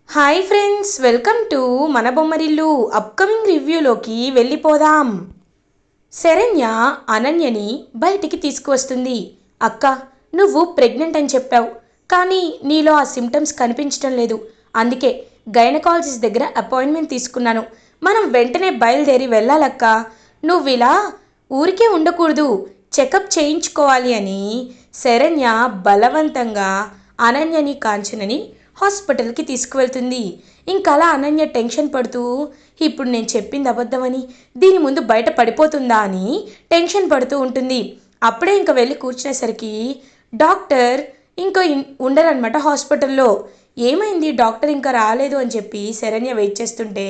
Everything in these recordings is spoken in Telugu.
హాయ్ ఫ్రెండ్స్, వెల్కమ్ టు మన బొమ్మరిల్లు. అప్కమింగ్ రివ్యూలోకి వెళ్ళిపోదాం. శరణ్య అనన్యని బయటికి తీసుకువస్తుంది. అక్క, నువ్వు ప్రెగ్నెంట్ అని చెప్పావు, కానీ నీలో ఆ సిమ్టమ్స్ కనిపించడం లేదు. అందుకే గైనకాలజిస్ట్ దగ్గర అపాయింట్మెంట్ తీసుకున్నాను. మనం వెంటనే బయలుదేరి వెళ్ళాలక్క. నువ్వు ఇలా ఊరికే ఉండకూడదు, చెకప్ చేయించుకోవాలి అని శరణ్య బలవంతంగా అనన్యని కాంచనని హాస్పిటల్కి తీసుకువెళ్తుంది. ఇంకలా అనన్య టెన్షన్ పడుతూ, ఇప్పుడు నేను చెప్పింది అబద్ధమని, దీని ముందు బయట పడిపోతుందా అని టెన్షన్ పడుతూ ఉంటుంది. అప్పుడే ఇంక వెళ్ళి కూర్చునేసరికి డాక్టర్ ఇంకా ఉండరనమాట హాస్పిటల్లో. ఏమైంది, డాక్టర్ ఇంకా రాలేదు అని చెప్పి శరణ్య వెయిట్ చేస్తుంటే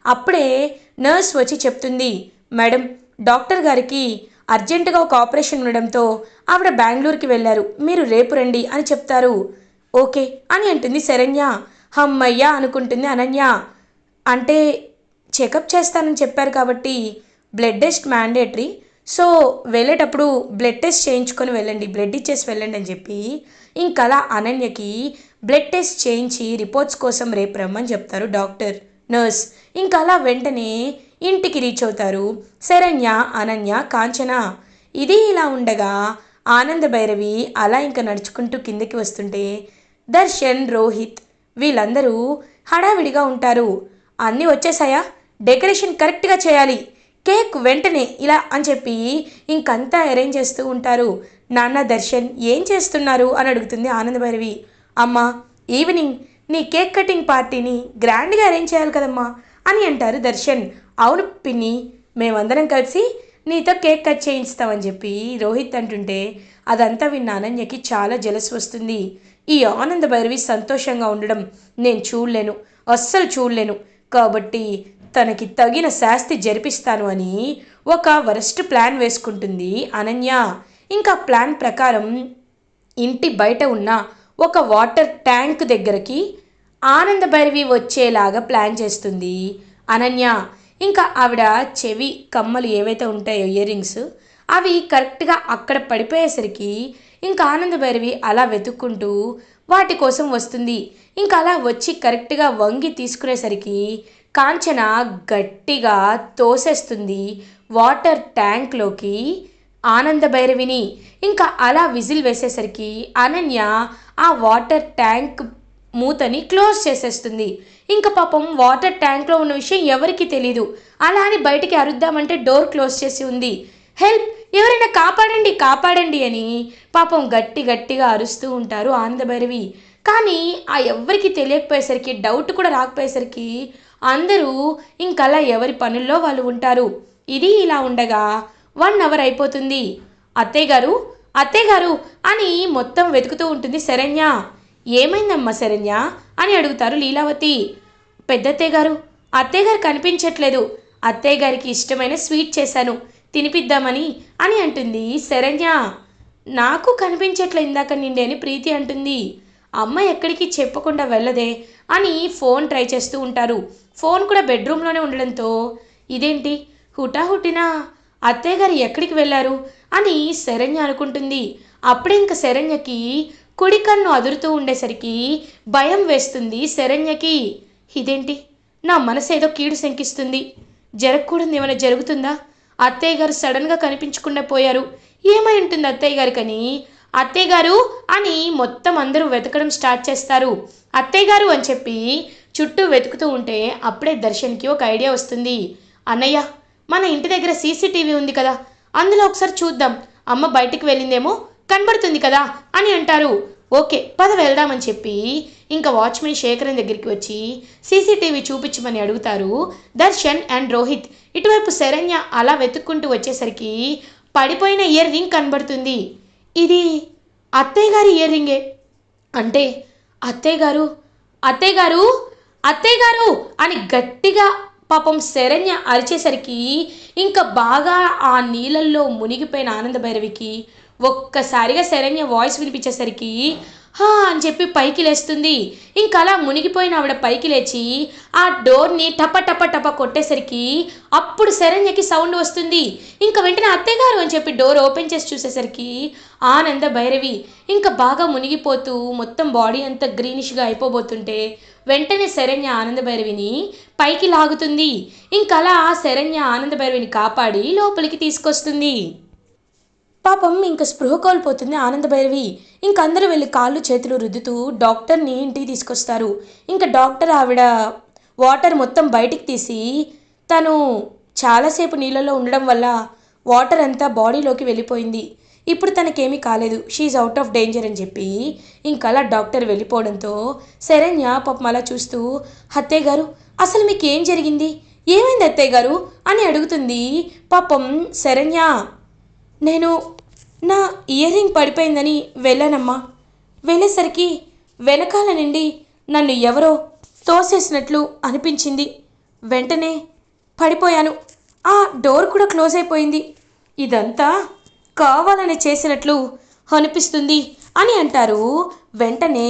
అప్పుడే నర్స్ వచ్చి చెప్తుంది, మేడం, డాక్టర్ గారికి అర్జెంటుగా ఒక ఆపరేషన్ ఉండడంతో ఆవిడ బెంగళూరుకి వెళ్ళారు, మీరు రేపు రండి అని చెప్తారు. ఓకే అని అంటుంది శరణ్య. హమ్మయ్య అనుకుంటుంది అనన్య. అంటే చెకప్ చేస్తానని చెప్పారు కాబట్టి బ్లడ్ టెస్ట్ మ్యాండేటరీ, సో వెళ్ళేటప్పుడు బ్లడ్ టెస్ట్ చేయించుకొని వెళ్ళండి, బ్లడ్ ఇచ్చేసి వెళ్ళండి అని చెప్పి ఇంకలా అనన్యకి బ్లడ్ టెస్ట్ చేయించి రిపోర్ట్స్ కోసం రేపు రమ్మని చెప్తారు డాక్టర్, నర్స్. ఇంకలా వెంటనే ఇంటికి రీచ్ అవుతారు శరణ్య, అనన్య, కాంచన. ఇది ఇలా ఉండగా ఆనంద భైరవి అలా ఇంకా నడుచుకుంటూ కిందకి వస్తుంటే దర్శన్, రోహిత్ వీళ్ళందరూ హడావిడిగా ఉంటారు. అన్నీ వచ్చేసాయా, డెకరేషన్ కరెక్ట్గా చేయాలి, కేక్ వెంటనే ఇలా అని చెప్పి ఇంకంతా అరేంజ్ చేస్తూ ఉంటారు. నాన్న, దర్శన్ ఏం చేస్తున్నారు అని అడుగుతుంది ఆనందభైరవి. అమ్మ, ఈవినింగ్ నీ కేక్ కటింగ్ పార్టీని గ్రాండ్గా అరేంజ్ చేయాలి కదమ్మా అని అంటారు దర్శన్. అవును పిన్ని, మేమందరం కలిసి నీతో కేక్ కట్ చేయిస్తామని చెప్పి రోహిత్ అంటుంటే అదంతా విన్న అనన్యకి చాలా జలస్ వస్తుంది. ఈ ఆనంద భైరవి సంతోషంగా ఉండడం నేను చూడలేను, అస్సలు చూడలేను, కాబట్టి తనకి తగిన శాస్తి జరిపిస్తాను అని ఒక వరస్ట్ ప్లాన్ వేసుకుంటుంది అనన్య. ఇంకా ప్లాన్ ప్రకారం ఇంటి బయట ఉన్న ఒక వాటర్ ట్యాంక్ దగ్గరికి ఆనంద భైరవి వచ్చేలాగా ప్లాన్ చేస్తుంది అనన్య. ఇంకా ఆవిడ చెవి కమ్మలు ఏవైతే ఉంటాయో ఇయర్ రింగ్స్, అవి కరెక్ట్గా అక్కడ పడిపోయేసరికి ఇంకా ఆనంద భైరవి అలా వెతుక్కుంటూ వాటి కోసం వస్తుంది. ఇంకా అలా వచ్చి కరెక్ట్గా వంగి తీసుకునేసరికి కాంచన గట్టిగా తోసేస్తుంది వాటర్ ట్యాంక్లోకి ఆనంద భైరవిని. ఇంకా అలా విజిల్ వేసేసరికి అనన్య ఆ వాటర్ ట్యాంక్ మూతని క్లోజ్ చేసేస్తుంది. ఇంకా పాపం వాటర్ ట్యాంక్లో ఉన్న విషయం ఎవరికి తెలీదు. అలా అని బయటికి అరుద్దామంటే డోర్ క్లోజ్ చేసి ఉంది. హెల్ప్, ఎవరైనా కాపాడండి కాపాడండి అని పాపం గట్టిగా అరుస్తూ ఉంటారు ఆనందభైరవి. కానీ ఆ ఎవ్వరికి తెలియకపోయేసరికి, డౌట్ కూడా రాకపోయేసరికి అందరూ ఇంకలా ఎవరి పనుల్లో వాళ్ళు ఉంటారు. ఇది ఇలా ఉండగా 1 అవర్ అయిపోతుంది. అత్తయ్య గారు, అత్తయ్య గారు అని మొత్తం వెతుకుతూ ఉంటుంది శరణ్య. ఏమైందమ్మా శరణ్య అని అడుగుతారు లీలావతి. పెద్దత్తయ్య గారు, అత్తయ్య గారు కనిపించట్లేదు, అత్తయ్య గారికి ఇష్టమైన స్వీట్ చేశాను, తినిపిద్దామని అని అంటుంది శరణ్య. నాకు కనిపించట్లే ఇందాక నిండి అని ప్రీతి అంటుంది. అమ్మ ఎక్కడికి చెప్పకుండా వెళ్ళదే అని ఫోన్ ట్రై చేస్తూ ఉంటారు. ఫోన్ కూడా బెడ్రూమ్లోనే ఉండడంతో ఇదేంటి హుటాహుటినా అత్తయ్య గారు ఎక్కడికి వెళ్ళారు అని శరణ్య అనుకుంటుంది. అప్పుడే ఇంక శరణ్యకి కుడి కన్ను అదురుతూ ఉండేసరికి భయం వేస్తుంది శరణ్యకి. ఇదేంటి, నా మనసు ఏదో కీడు శంకిస్తుంది, జరగకూడదు ఏమైనా జరుగుతుందా, అత్తయ్య గారు సడన్గా కనిపించకుండా పోయారు, ఏమై ఉంటుంది అత్తయ్య గారికని అత్తయ్య గారు అని మొత్తం అందరూ వెతకడం స్టార్ట్ చేస్తారు. అత్తయ్య గారు అని చెప్పి చుట్టూ వెతుకుతూ ఉంటే అప్పుడే దర్శన్కి ఒక ఐడియా వస్తుంది. అన్నయ్య, మన ఇంటి దగ్గర సీసీటీవీ ఉంది కదా, అందులో ఒకసారి చూద్దాం, అమ్మ బయటికి వెళ్ళిందేమో కనబడుతుంది కదా అని అంటారు. ఓకే పద వెళ్దామని చెప్పి ఇంకా వాచ్మెన్ శేఖరన్ దగ్గరికి వచ్చి సీసీటీవీ చూపించమని అడుగుతారు దర్శన్ అండ్ రోహిత్. ఇటువైపు శరణ్య అలా వెతుక్కుంటూ వచ్చేసరికి పడిపోయిన ఇయర్ రింగ్ కనబడుతుంది. ఇది అత్తయ్య గారి ఇయర్ రింగే అంటే, అత్తయ్య గారు, అత్తయ్య గారు, అత్తయ్య గారు అని గట్టిగా పాపం శరణ్య అరిచేసరికి ఇంకా బాగా ఆ నీళ్ళల్లో మునిగిపోయిన ఆనంద భైరవికి ఒక్కసారిగా శరణ్య వాయిస్ వినిపించేసరికి హా అని చెప్పి పైకి లేస్తుంది. ఇంకా అలా మునిగిపోయిన ఆవిడ పైకి లేచి ఆ డోర్ని టప టప టప కొట్టేసరికి అప్పుడు శరణ్యకి సౌండ్ వస్తుంది. ఇంకా వెంటనే అత్తయ్యగారు అని చెప్పి డోర్ ఓపెన్ చేసి చూసేసరికి ఆనంద భైరవి ఇంకా బాగా మునిగిపోతూ మొత్తం బాడీ అంతా గ్రీనిష్గా అయిపోబోతుంటే వెంటనే శరణ్య ఆనంద భైరవిని పైకి లాగుతుంది. ఇంకా అలా శరణ్య ఆనంద భైరవిని కాపాడి లోపలికి తీసుకొస్తుంది. పాపం ఇంక స్పృహ కోల్పోతుంది ఆనంద భైరవి. ఇంక అందరూ వెళ్ళి కాళ్ళు చేతులు రుద్దుతూ డాక్టర్ని ఇంటికి తీసుకొస్తారు. ఇంకా డాక్టర్ ఆవిడ వాటర్ మొత్తం బయటికి తీసి తను చాలాసేపు నీళ్ళలో ఉండడం వల్ల వాటర్ అంతా బాడీలోకి వెళ్ళిపోయింది. ఇప్పుడు తనకేమీ కాలేదు, షీఈ్ అవుట్ ఆఫ్ డేంజర్ అని చెప్పి ఇంకా అలా డాక్టర్ వెళ్ళిపోవడంతో శరణ్య పాపం అలా చూస్తూ అత్తయ్య గారు అసలు మీకు ఏం జరిగింది, ఏమైంది అత్తయ్య గారు అని అడుగుతుంది. పాపం శరణ్య నేను నా ఇయర్ రింగ్ పడిపోయిందని వెళ్ళానమ్మా. వెళ్ళేసరికి వెనకాల నుండి నన్ను ఎవరో తోసేసినట్లు అనిపించింది. వెంటనే పడిపోయాను. ఆ డోర్ కూడా క్లోజ్ అయిపోయింది. ఇదంతా కావాలని చేసినట్లు అనిపిస్తుంది అని అంటారు. వెంటనే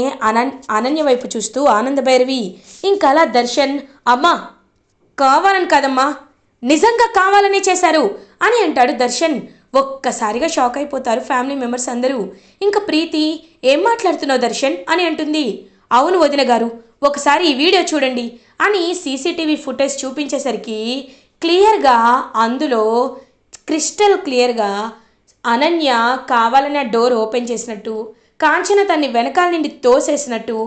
అనన్య వైపు చూస్తూ ఆనంద భైరవి ఇంకా అలా దర్శన్ అమ్మా కావాలని కాదమ్మా, నిజంగా కావాలనే చేశారు అని అంటాడు దర్శన్. ఒక్కసారిగా షాక్ అయిపోతారు ఫ్యామిలీ మెంబర్స్ అందరూ. ఇంకా ప్రీతి ఏం మాట్లాడుతున్నావు దర్శన్ అని అంటుంది. అవును వదిన గారు, ఒకసారి ఈ వీడియో చూడండి అని సీసీటీవీ ఫుటేజ్ చూపించేసరికి క్లియర్గా అందులో క్రిస్టల్ క్లియర్గా అనన్య కావాలనే డోర్ ఓపెన్ చేసినట్టు, కాంచన తన్ని వెనకాల నుండి తోసేసినట్టు,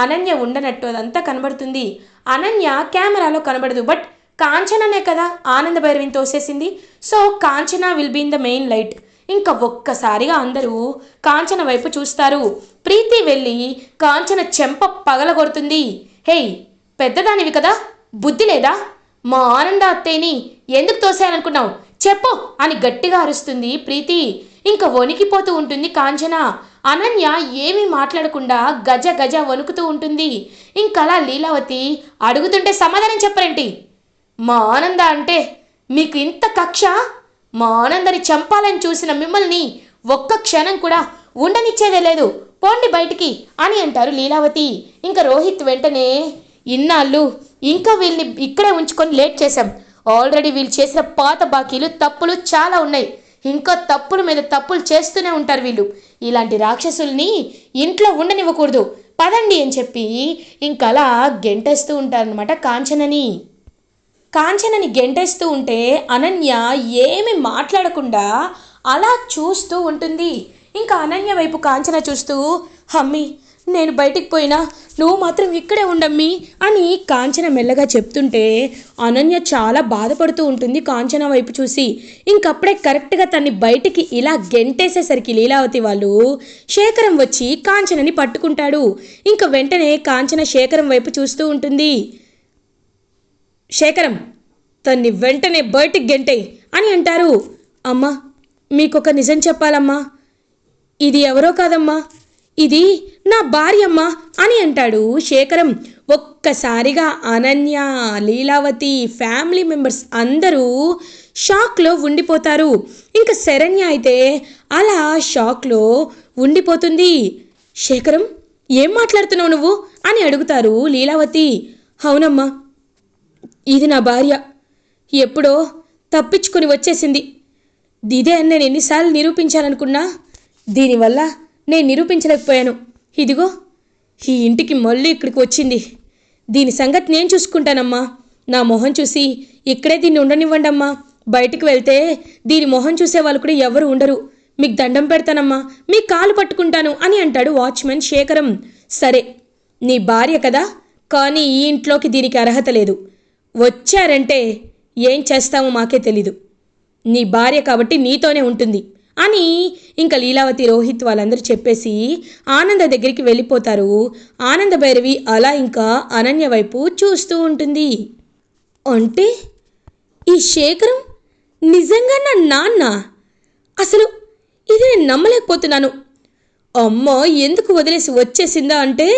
అనన్య ఉండనట్టు అదంతా కనబడుతుంది. అనన్య కెమెరాలో కనబడదు, బట్ కాంచననే కదా ఆనంద భైరవిని తోసేసింది. So Kanchana will be in the main light. ఇంకా ఒక్కసారిగా అందరూ కాంచన వైపు చూస్తారు. ప్రీతి వెళ్ళి కాంచన చెంప పగలగొడుతుంది. హేయ్ పెద్దదానివి కదా, బుద్ధి లేదా? మా ఆనంద అత్తయ్యని ఎందుకు తోసేయాలనుకున్నావు చెప్పు అని గట్టిగా అరుస్తుంది ప్రీతి. ఇంకా వణికిపోతూ ఉంటుంది కాంచన. అనన్య ఏమీ మాట్లాడకుండా గజ గజ వణుకుతూ ఉంటుంది. ఇంకలా లీలావతి అడుగుతుంటే సమాధానం చెప్పరేంటి? మా ఆనంద అంటే మీకు ఇంత కక్ష? మా ఆనందని చంపాలని చూసిన మిమ్మల్ని ఒక్క క్షణం కూడా ఉండనిచ్చేదే లేదు, పోండి బయటికి అని అంటారు లీలావతి. ఇంకా రోహిత్ వెంటనే ఇన్నాళ్ళు ఇంకా వీళ్ళని ఇక్కడే ఉంచుకొని లేట్ చేశాం. ఆల్రెడీ వీళ్ళు చేసిన పాత బాకీలు తప్పులు చాలా ఉన్నాయి. ఇంకా తప్పుల మీద తప్పులు చేస్తూనే ఉంటారు వీళ్ళు. ఇలాంటి రాక్షసుల్ని ఇంట్లో ఉండనివ్వకూడదు, పదండి అని చెప్పి ఇంకలా గెంటేస్తూ ఉంటారనమాట కాంచనని గెంటేస్తూ ఉంటే అనన్య ఏమి మాట్లాడకుండా అలా చూస్తూ ఉంటుంది. ఇంకా అనన్య వైపు కాంచన చూస్తూ అమ్మీ నేను బయటికి పోయినా నువ్వు మాత్రం ఇక్కడే ఉండమ్మీ అని కాంచన మెల్లగా చెప్తుంటే అనన్య చాలా బాధపడుతూ ఉంటుంది కాంచన వైపు చూసి. ఇంకప్పుడే కరెక్ట్గా తన్ని బయటికి ఇలా గెంటేసేసరికి లీలావతి వాళ్ళు శేఖరం వచ్చి కాంచనని పట్టుకుంటాడు. ఇంకా వెంటనే కాంచన శేఖరం వైపు చూస్తూ ఉంటుంది. శేఖరం తన్ని వెంటనే బయటికి గెంటేయ్ అని అంటారు. అమ్మా మీకొక నిజం చెప్పాలమ్మా, ఇది ఎవరో కాదమ్మా, ఇది నా భార్యమ్మా అని అంటాడు శేఖరం. ఒక్కసారిగా అనన్య, లీలావతి, ఫ్యామిలీ మెంబర్స్ అందరూ షాక్లో ఉండిపోతారు. ఇంకా శరణ్య అయితే అలా షాక్లో ఉండిపోతుంది. శేఖరం ఏం మాట్లాడుతున్నావు నువ్వు అని అడుగుతారు లీలావతి. అవునమ్మా ఇది నా భార్య, ఎప్పుడో తప్పించుకొని వచ్చేసింది. ఇదే అని నేను ఎన్నిసార్లు నిరూపించాలనుకున్నా, దీనివల్ల నేను నిరూపించలేకపోయాను. ఇదిగో ఈ ఇంటికి మళ్ళీ ఇక్కడికి వచ్చింది. దీని సంగతి నేను చూసుకుంటానమ్మా. నా మొహం చూసి ఇక్కడే దీన్ని ఉండనివ్వండి అమ్మా. బయటికి వెళ్తే దీని మొహం చూసే వాళ్ళు కూడా ఎవరు ఉండరు. మీకు దండం పెడతానమ్మా, మీ కాలు పట్టుకుంటాను అని అంటాడు వాచ్మెన్ శేఖరం. సరే నీ భార్య కదా, కానీ ఈ ఇంట్లోకి దీనికి అర్హత లేదు. వచ్చారంటే ఏం చేస్తామో మాకే తెలీదు. నీ భార్య కాబట్టి నీతోనే ఉంటుంది అని ఇంకా లీలావతి, రోహిత్ వాళ్ళందరూ చెప్పేసి ఆనంద దగ్గరికి వెళ్ళిపోతారు. ఆనంద భైరవి అలా ఇంకా అనన్య వైపు చూస్తూ ఉంటుంది. అంటే ఈ శేఖరం నిజంగా నా నాన్న? అసలు ఇది నేను నమ్మలేకపోతున్నాను. అమ్మ ఎందుకు వదిలేసి వచ్చేసిందా అంటే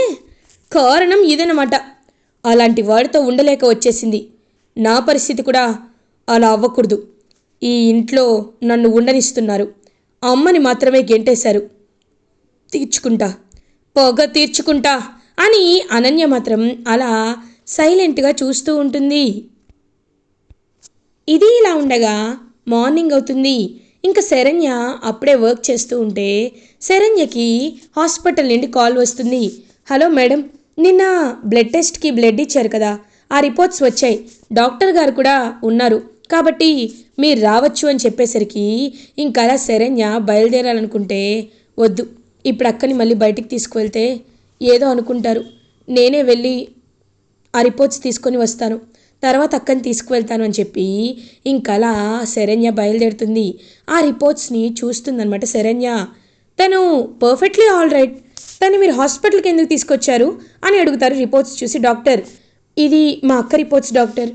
కారణం ఇదనమాట. అలాంటి వాడితో ఉండలేక వచ్చేసింది. నా పరిస్థితి కూడా అలా అవ్వకూడదు. ఈ ఇంట్లో నన్ను ఉండనిస్తున్నారు, అమ్మని మాత్రమే గెంటేశారు. తీర్చుకుంటా, పొగ తీర్చుకుంటా అని అనన్య మాత్రం అలా సైలెంట్గా చూస్తూ ఉంటుంది. ఇది ఇలా ఉండగా మార్నింగ్ అవుతుంది. ఇంకా శరణ్య అప్పుడే వర్క్ చేస్తూ ఉంటే శరణ్యకి హాస్పిటల్ నుండి కాల్ వస్తుంది. హలో మేడం, నిన్న బ్లడ్ టెస్ట్కి బ్లడ్ ఇచ్చారు కదా, ఆ రిపోర్ట్స్ వచ్చాయి, డాక్టర్ గారు కూడా ఉన్నారు, కాబట్టి మీరు రావచ్చు అని చెప్పేసరికి ఇంకా అలా శరణ్య బయలుదేరాలనుకుంటే వద్దు, ఇప్పుడు అక్కని మళ్ళీ బయటికి తీసుకువెళ్తే ఏదో అనుకుంటారు, నేనే వెళ్ళి ఆ రిపోర్ట్స్ తీసుకొని వస్తాను, తర్వాత అక్కని తీసుకువెళ్తాను అని చెప్పి ఇంకలా శరణ్య బయలుదేరుతుంది. ఆ రిపోర్ట్స్ని చూస్తుందనమాట శరణ్య. తను పర్ఫెక్ట్లీ ఆల్ రైట్, తను మీరు హాస్పిటల్కి ఎందుకు తీసుకొచ్చారు అని అడుగుతారు రిపోర్ట్స్ చూసి డాక్టర్. ఇది మా అక్క రిపోర్ట్స్ డాక్టర్,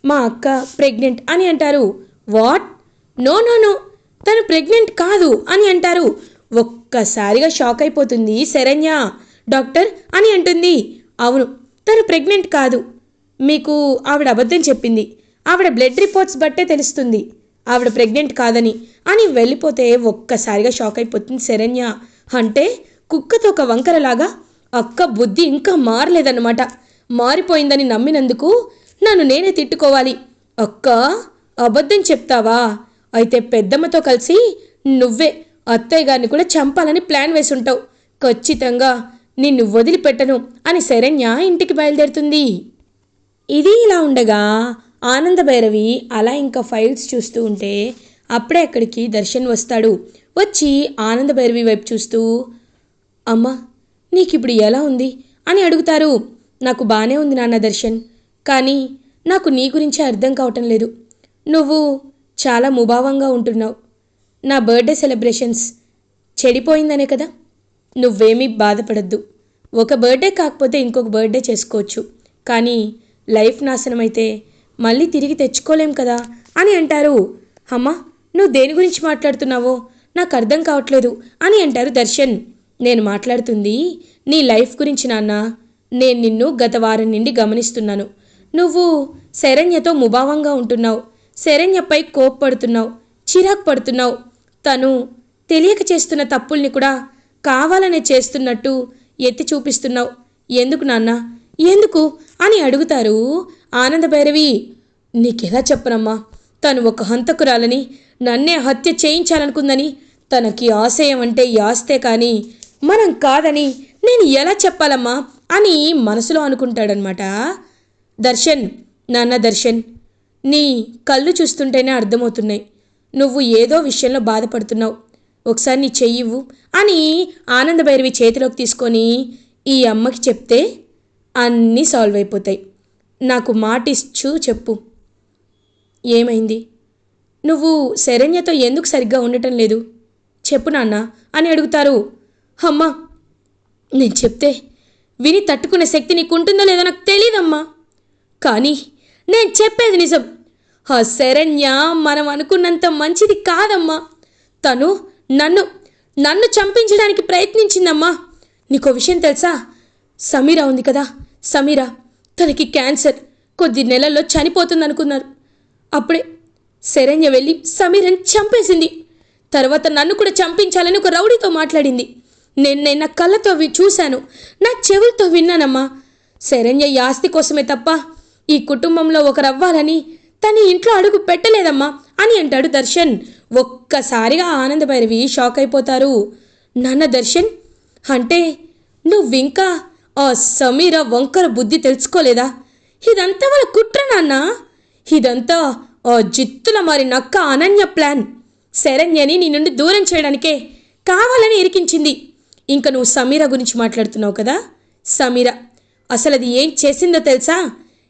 మా అక్క ప్రెగ్నెంట్ అని అంటారు. వాట్? నో నో నో, తను ప్రెగ్నెంట్ కాదు అని అంటారు. ఒక్కసారిగా షాక్ అయిపోతుంది శరణ్య. డాక్టర్ అని అంటుంది. అవును, తను ప్రెగ్నెంట్ కాదు, మీకు ఆవిడ అబద్ధం చెప్పింది, ఆవిడ బ్లడ్ రిపోర్ట్స్ బట్టే తెలుస్తుంది ఆవిడ ప్రెగ్నెంట్ కాదని అని వెళ్ళిపోతే ఒక్కసారిగా షాక్ అయిపోతుంది శరణ్య. అంటే కుక్కతో ఒక వంకరలాగా అక్క బుద్ధి ఇంకా మారలేదన్నమాట. మారిపోయిందని నమ్మినందుకు నన్ను నేనే తిట్టుకోవాలి. అక్క అబద్ధం చెప్తావా? అయితే పెద్దమ్మతో కలిసి నువ్వే అత్తయ్య గారిని కూడా చంపాలని ప్లాన్ వేసి ఉంటావు. ఖచ్చితంగా నిన్ను వదిలిపెట్టను అని శరణ్య ఇంటికి బయలుదేరుతుంది. ఇది ఇలా ఉండగా ఆనందభైరవి అలా ఇంకా ఫైల్స్ చూస్తూ ఉంటే అప్పుడే అక్కడికి దర్శన్ వస్తాడు. వచ్చి ఆనందభైరవి వైపు చూస్తూ, అమ్మా నీకు ఇప్పుడు ఎలా ఉంది అని అడుగుతారు. నాకు బాగానే ఉంది నాన్న దర్శన్, కానీ నాకు నీ గురించే అర్థం కావటం లేదు. నువ్వు చాలా ముభావంగా ఉంటున్నావు. నా బర్త్డే సెలబ్రేషన్స్ చెడిపోయిందనే కదా. నువ్వేమీ బాధపడద్దు, ఒక బర్త్డే కాకపోతే ఇంకొక బర్త్డే చేసుకోవచ్చు, కానీ లైఫ్ నాశనమైతే మళ్ళీ తిరిగి తెచ్చుకోలేం కదా అని అంటారు. అమ్మా నువ్వు దేని గురించి మాట్లాడుతున్నావో నాకు అర్థం కావట్లేదు అని అంటారు దర్శన్. నేను మాట్లాడుతుంది నీ లైఫ్ గురించి నాన్న. నేను నిన్ను గత వారం నుండి గమనిస్తున్నాను. నువ్వు శరణ్యతో ముభావంగా ఉంటున్నావు, శరణ్యపై కోప్పడుతున్నావు, చిరాకు పడుతున్నావు. తను తెలియక చేస్తున్న తప్పుల్ని కూడా కావాలనే చేస్తున్నట్టు ఎత్తి చూపిస్తున్నావు. ఎందుకు నాన్న, ఎందుకు అని అడుగుతారు ఆనందభైరవి. నీకెలా చెప్పనమ్మా, తను ఒక హంతకురాలని, నన్నే హత్య చేయించాలనుకుందని, తనకి ఆశయం అంటే ఆస్తే కానీ మనం కాదని నేను ఎలా చెప్పాలమ్మా అని మనసులో అనుకుంటాడనమాట దర్శన్. నాన్న దర్శన్, నీ కళ్ళు చూస్తుంటేనే అర్థమవుతున్నాయి, నువ్వు ఏదో విషయంలో బాధపడుతున్నావు. ఒకసారి నీ చెయ్యివ్వు అని ఆనందభైరవి చేతిలోకి తీసుకొని ఈ అమ్మకి చెప్తే అన్నీ సాల్వ్ అయిపోతాయి. నాకు మాట ఇచ్చు చెప్పు, ఏమైంది? నువ్వు శరణ్యతో ఎందుకు సరిగ్గా ఉండటం లేదు చెప్పు నాన్న అని అడుగుతారు. అమ్మా నేను చెప్తే విని తట్టుకునే శక్తి నీకు ఉంటుందో లేదో నాకు తెలియదమ్మా, కానీ నేను చెప్పేది నిజం. ఆ శరణ్య మనం అనుకున్నంత మంచిది కాదమ్మా. తను నన్ను నన్ను చంపించడానికి ప్రయత్నించిందమ్మా. నీకో విషయం తెలుసా? సమీరా ఉంది కదా, సమీరా, తనకి క్యాన్సర్, కొద్ది నెలల్లో చనిపోతుందనుకున్నారు. అప్పుడే శరణ్య వెళ్ళి సమీరని చంపేసింది. తర్వాత నన్ను కూడా చంపించాలని ఒక రౌడీతో మాట్లాడింది. నేను నా కళ్ళతో చూశాను, నా చెవులతో విన్నానమ్మా. శరణ్య ఈ ఆస్తి కోసమే తప్ప ఈ కుటుంబంలో ఒకరవ్వాలని తన ఇంట్లో అడుగు పెట్టలేదమ్మా అని అంటాడు దర్శన్. ఒక్కసారిగా ఆనందభైరవి షాక్ అయిపోతారు. నాన్న దర్శన్, అంటే నువ్వింకా ఆ సమీర వంకర బుద్ధి తెలుసుకోలేదా? ఇదంతా వాళ్ళ కుట్ర నాన్న, ఇదంతా ఆ జిత్తుల మరి నక్క అనన్య ప్లాన్. శరణ్యని నీ నుండి దూరం చేయడానికే కావాలని ఇరికించింది. ఇంకా నువ్వు సమీర గురించి మాట్లాడుతున్నావు కదా, సమీర అసలు అది ఏం చేసిందో తెలుసా,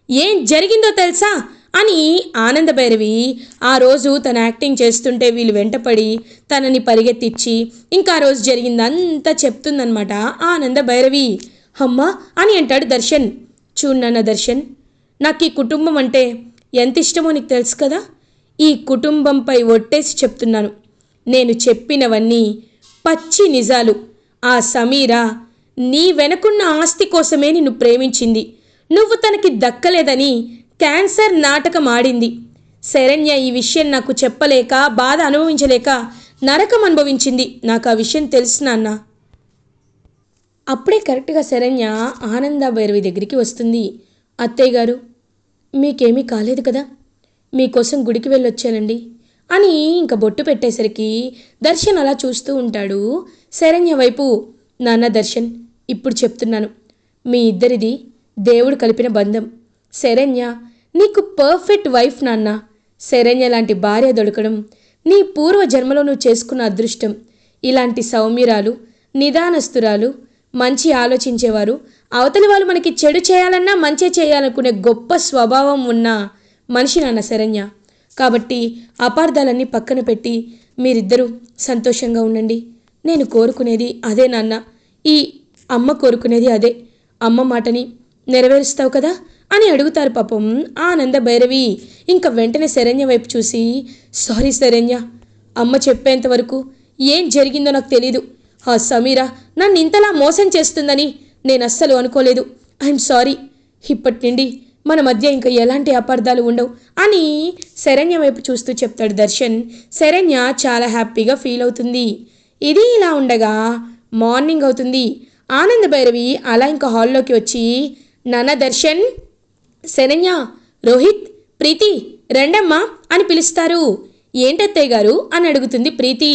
ఏం జరిగిందో తెలుసా అని ఆనందభైరవి ఆ రోజు తన యాక్టింగ్ చేస్తుంటే వీళ్ళు వెంటపడి తనని పరిగెత్తిచ్చి ఇంకా ఆ రోజు జరిగిందంతా చెప్తుందనమాట ఆనందభైరవి. అమ్మా అని అంటాడు దర్శన్. చూడన్న దర్శన్, నాకు ఈ కుటుంబం అంటే ఎంత ఇష్టమో నీకు తెలుసు కదా. ఈ కుటుంబంపై ఒట్టేసి చెప్తున్నాను, నేను చెప్పినవన్నీ పచ్చి నిజాలు. ఆ సమీర నీ వెనకున్న ఆస్తి కోసమే నిన్ను ప్రేమించింది. నువ్వు తనకి దక్కలేదని క్యాన్సర్ నాటకం ఆడింది. శరణ్య ఈ విషయం నాకు చెప్పలేక బాధ అనుభవించలేక నరకం అనుభవించింది. నాకు ఆ విషయం తెలుసు నాన్న. అప్పుడే కరెక్ట్గా శరణ్య ఆనంద భైరవి దగ్గరికి వస్తుంది. అత్తయ్య గారు, మీకేమీ కాలేదు కదా, మీకోసం గుడికి వెళ్ళొచ్చానండి అని ఇంక బొట్టు పెట్టేసరికి దర్శన్ అలా చూస్తూ ఉంటాడు శరణ్య వైపు. నాన్న దర్శన్, ఇప్పుడు చెప్తున్నాను, మీ ఇద్దరిది దేవుడు కలిపిన బంధం. శరణ్య నీకు పర్ఫెక్ట్ వైఫ్ నాన్న. శరణ్య లాంటి భార్య దొరకడం నీ పూర్వ జన్మలో నువ్వు చేసుకున్న అదృష్టం. ఇలాంటి సౌమ్యురాలు, నిదానస్తురాలు, మంచి ఆలోచించేవారు, అవతలి వాళ్ళు మనకి చెడు చేయాలన్నా మంచి చేయాలనుకునే గొప్ప స్వభావం ఉన్న మనిషి నాన్న శరణ్య. కాబట్టి అపార్థాలన్నీ పక్కన పెట్టి మీరిద్దరూ సంతోషంగా ఉండండి. నేను కోరుకునేది అదే నాన్న, ఈ అమ్మ కోరుకునేది అదే. అమ్మ మాటని నెరవేరుస్తావు కదా అని అడుగుతారు పాపం ఆనంద భైరవి. ఇంకా వెంటనే శరణ్య వైపు చూసి, సారీ శరణ్య, అమ్మ చెప్పేంత వరకు ఏం జరిగిందో నాకు తెలీదు. ఆ సమీరా నన్ను ఇంతలా మోసం చేస్తుందని నేను అస్సలు అనుకోలేదు. I'm sorry. ఇప్పటి నుండి మన మధ్య ఇంకా ఎలాంటి అపార్థాలు ఉండవు అని శరణ్య వైపు చూస్తూ చెప్తాడు దర్శన్. శరణ్య చాలా హ్యాపీగా ఫీల్ అవుతుంది. ఇది ఇలా ఉండగా మార్నింగ్ అవుతుంది. ఆనంద భైరవి అలా ఇంకా హాల్లోకి వచ్చి, నాన్న దర్శన్, శరణ్య, రోహిత్, ప్రీతి రెండమ్మా అని పిలుస్తారు. ఏంటత్తయ్య గారు అని అడుగుతుంది ప్రీతి.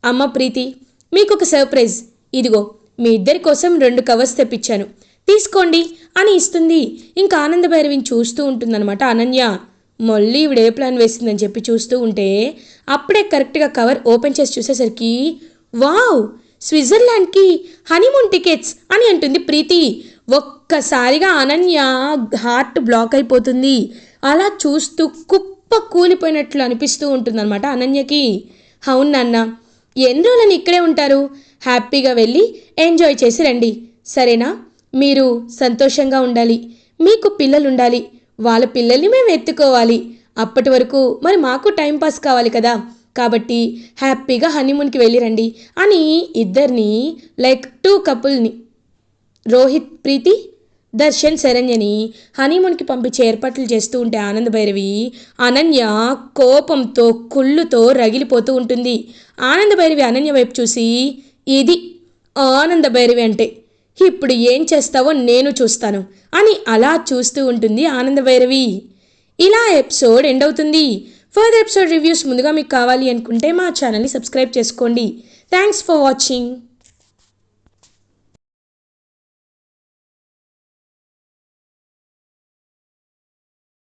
అమ్మ ప్రీతి, మీకు ఒక సర్ప్రైజ్, ఇదిగో మీ ఇద్దరి కోసం 2 కవర్స్ తెప్పించాను, తీసుకోండి అని ఇస్తుంది. ఇంకా ఆనంద భైరవిని చూస్తూ ఉంటుందన్నమాట అనన్య. మళ్ళీ ఇవిడ ఏ ప్లాన్ వేసిందని చెప్పి చూస్తూ ఉంటే అప్పుడే కరెక్ట్గా కవర్ ఓపెన్ చేసి చూసేసరికి, వావ్, స్విట్జర్లాండ్కి హనీమూన్ టికెట్స్ అని అంటుంది ప్రీతి. ఒక్కసారిగా అనన్య హార్ట్ బ్లాక్ అయిపోతుంది. అలా చూస్తూ కుప్ప కూలిపోయినట్లు అనిపిస్తూ ఉంటుందన్నమాట అనన్యకి. అవును నాన్న, ఎన్ని రోజులని ఇక్కడే ఉంటారు, హ్యాపీగా వెళ్ళి ఎంజాయ్ చేసి రండి, సరేనా? మీరు సంతోషంగా ఉండాలి, మీకు పిల్లలు ఉండాలి, వాళ్ళ పిల్లల్ని మేము ఎత్తుకోవాలి. అప్పటి వరకు మరి మాకు టైంపాస్ కావాలి కదా, కాబట్టి హ్యాపీగా హనీమూన్కి వెళ్ళిరండి అని ఇద్దరిని లైక్ 2 కపుల్ని, రోహిత్, ప్రీతి, దర్శన్, శరణ్యని హనీమూన్కి పంపించే ఏర్పాట్లు చేస్తూ ఉంటే ఆనంద భైరవి అనన్య కోపంతో కుళ్ళుతో రగిలిపోతూ ఉంటుంది. ఆనంద భైరవి అనన్య వైపు చూసి, ఇది ఆనంద భైరవి అంటే, ఇప్పుడు ఏం చేస్తావో నేను చూస్తాను అని అలా చూస్తూ ఉంటుంది ఆనంద భైరవి. ఇలా ఎపిసోడ్ ఎండ్ అవుతుంది. ఫర్దర్ ఎపిసోడ్ రివ్యూస్ ముందుగా మీకు కావాలి అనుకుంటే మా ఛానల్ని సబ్స్క్రైబ్ చేసుకోండి. Thanks for watching.